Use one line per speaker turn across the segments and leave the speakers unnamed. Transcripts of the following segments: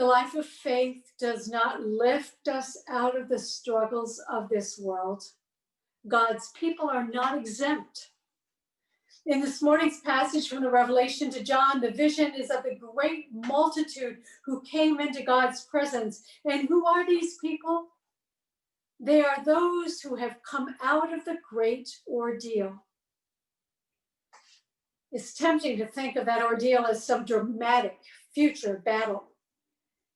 The life of faith does not lift us out of the struggles of this world. God's people are not exempt. In this morning's passage from the Revelation to John, the vision is of the great multitude who came into God's presence. And who are these people? They are those who have come out of the great ordeal. It's tempting to think of that ordeal as some dramatic future battle.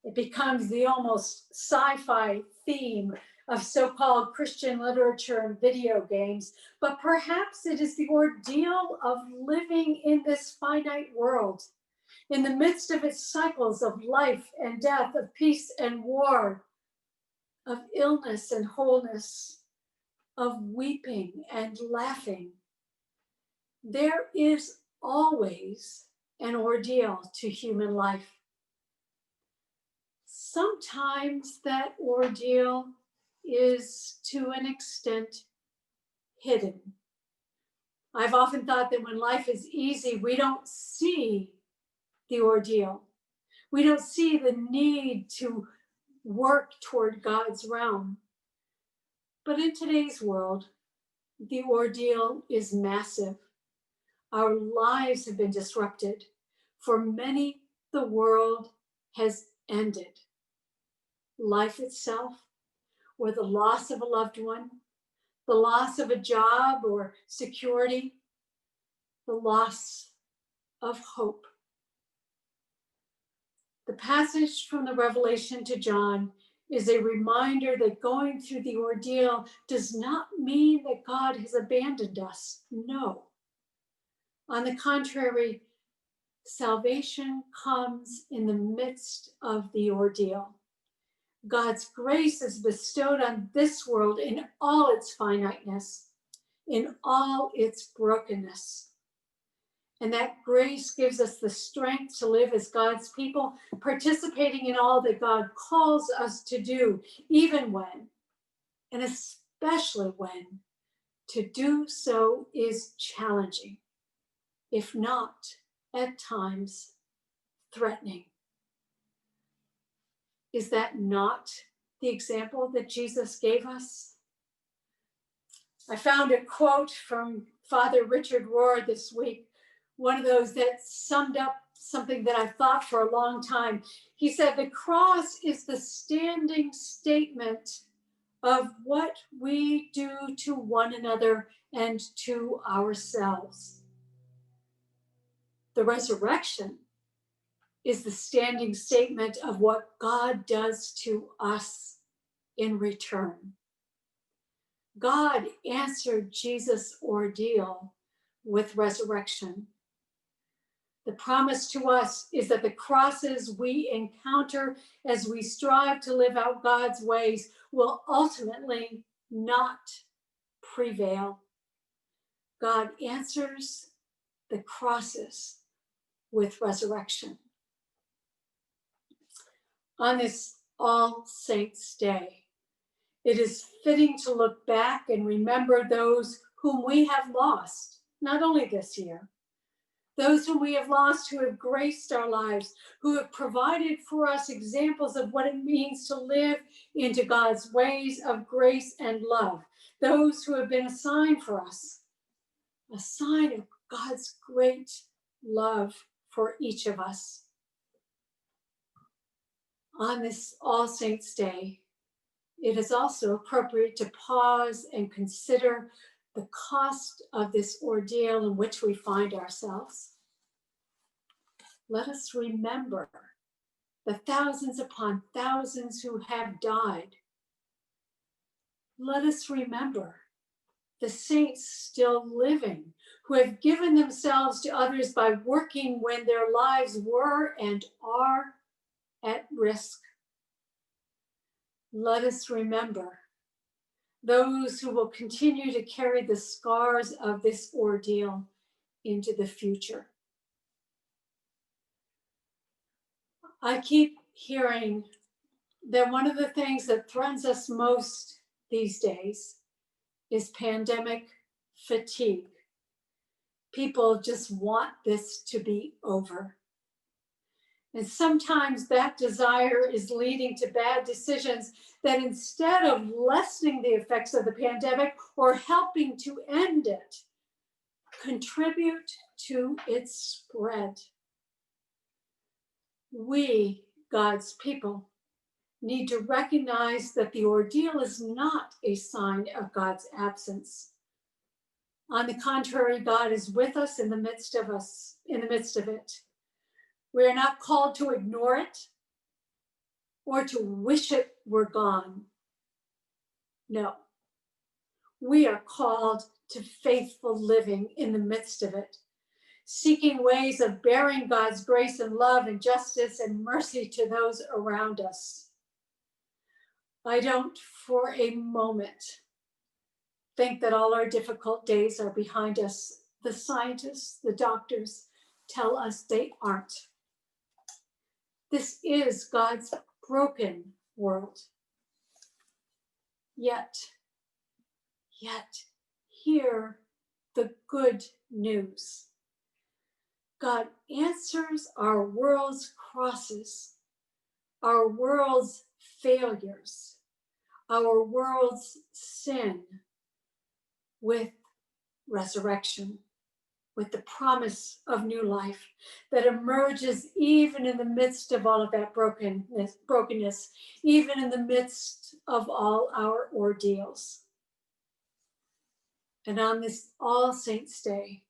It becomes the almost sci-fi theme of so-called Christian literature and video games, but perhaps it is the ordeal of living in this finite world, in the midst of its cycles of life and death, of peace and war, of illness and wholeness, of weeping and laughing. There is always an ordeal to human life. Sometimes that ordeal is to an extent hidden. I've often thought that when life is easy, we don't see the ordeal. We don't see the need to work toward God's realm. But in today's world, the ordeal is massive. Our lives have been disrupted. For many, the world has ended. Life itself, or the loss of a loved one, the loss of a job or security, the loss of hope. The passage from the Revelation to John is a reminder that going through the ordeal does not mean that God has abandoned us. No. On the contrary, salvation comes in the midst of the ordeal. God's grace is bestowed on this world in all its finiteness, in all its brokenness. And that grace gives us the strength to live as God's people, participating in all that God calls us to do, even when, and especially when, to do so is challenging, if not, at times, threatening. Is that not the example that Jesus gave us? I found a quote from Father Richard Rohr this week, one of those that summed up something that I've thought for a long time. He said, "The cross is the standing statement of what we do to one another and to ourselves. The resurrection is the standing statement of what God does to us in return." God answered Jesus' ordeal with resurrection. The promise to us is that the crosses we encounter as we strive to live out God's ways will ultimately not prevail. God answers the crosses with resurrection. On this All Saints' Day, it is fitting to look back and remember those whom we have lost, not only this year, those whom we have lost who have graced our lives, who have provided for us examples of what it means to live into God's ways of grace and love, those who have been a sign for us, a sign of God's great love for each of us. On this All Saints' Day, it is also appropriate to pause and consider the cost of this ordeal in which we find ourselves. Let us remember the thousands upon thousands who have died. Let us remember the saints still living, who have given themselves to others by working when their lives were and are at risk. Let us remember those who will continue to carry the scars of this ordeal into the future. I keep hearing that one of the things that threatens us most these days is pandemic fatigue. People just want this to be over. And sometimes that desire is leading to bad decisions that, instead of lessening the effects of the pandemic or helping to end it, contribute to its spread. We, God's people, need to recognize that the ordeal is not a sign of God's absence. On the contrary, God is with us in the midst of it. We are not called to ignore it or to wish it were gone. No. We are called to faithful living in the midst of it, seeking ways of bearing God's grace and love and justice and mercy to those around us. I don't for a moment think that all our difficult days are behind us. The scientists, the doctors tell us they aren't. This is God's broken world. Yet, hear the good news. God answers our world's crosses, our world's failures, our world's sin with resurrection, with the promise of new life that emerges even in the midst of all of that brokenness, even in the midst of all our ordeals. And on this All Saints' Day,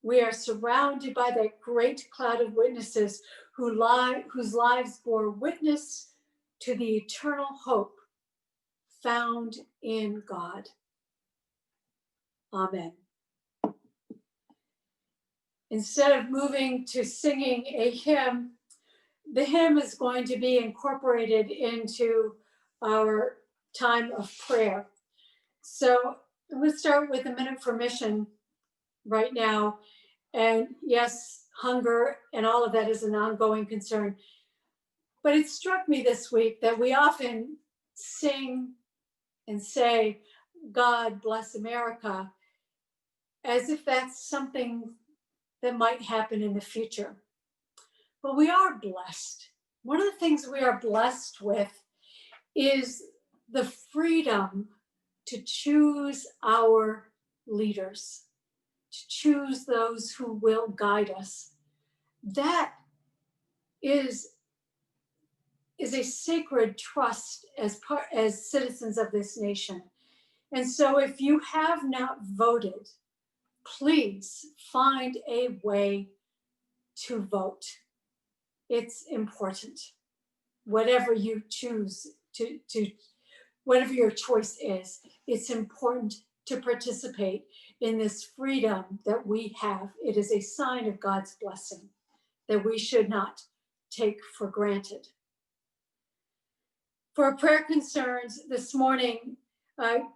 we are surrounded by that great cloud of witnesses whose lives bore witness to the eternal hope found in God. Amen. Instead of moving to singing a hymn, the hymn is going to be incorporated into our time of prayer. So I'm going to start with a minute for mission right now. And yes, hunger and all of that is an ongoing concern. But it struck me this week that we often sing and say, God bless America, as if that's something that might happen in the future. But we are blessed. One of the things we are blessed with is the freedom to choose our leaders, to choose those who will guide us. That is a sacred trust as citizens of this nation. And so if you have not voted, please find a way to vote. It's important. Whatever you choose to whatever your choice is, it's important to participate in this freedom that we have. It is a sign of God's blessing that we should not take for granted. For prayer concerns this morning,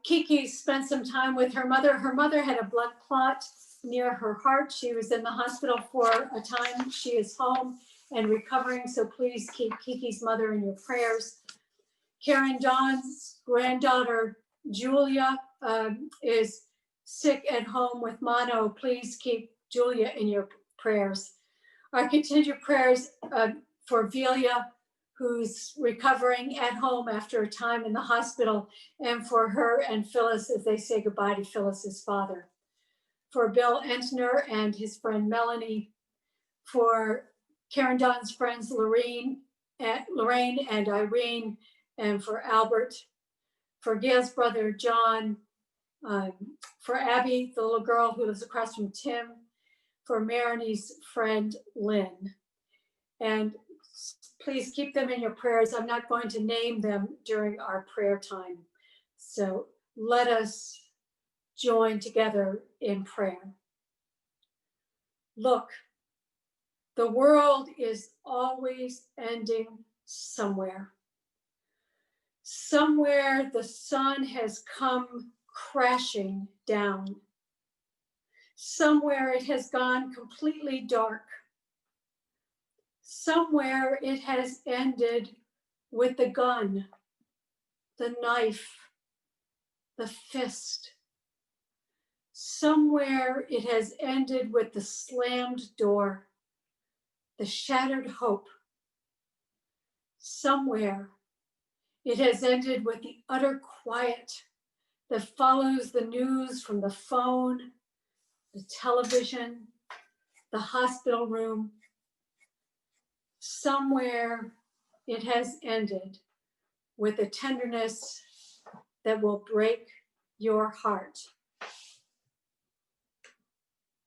Kiki spent some time with her mother. Her mother had a blood clot near her heart. She was in the hospital for a time. She is home and recovering, so please keep Kiki's mother in your prayers. Karen Dawn's granddaughter, Julia, is sick at home with mono. Please keep Julia in your prayers. Our continued prayers for Velia, who's recovering at home after a time in the hospital, and for her and Phyllis as they say goodbye to Phyllis's father. For Bill Entner and his friend Melanie, for Karen Dawn's friends Lorraine and Irene, and for Albert, for Gail's brother John, for Abby, the little girl who lives across from Tim, for Marinie's friend Lynn. And please keep them in your prayers. I'm not going to name them during our prayer time. So let us join together in prayer. Look, the world is always ending somewhere. Somewhere the sun has come crashing down. Somewhere it has gone completely dark. Somewhere it has ended with the gun, the knife, the fist. Somewhere it has ended with the slammed door, the shattered hope, Somewhere it has ended with the utter quiet that follows the news from the phone, the television, the hospital room. Somewhere it has ended with a tenderness that will break your heart.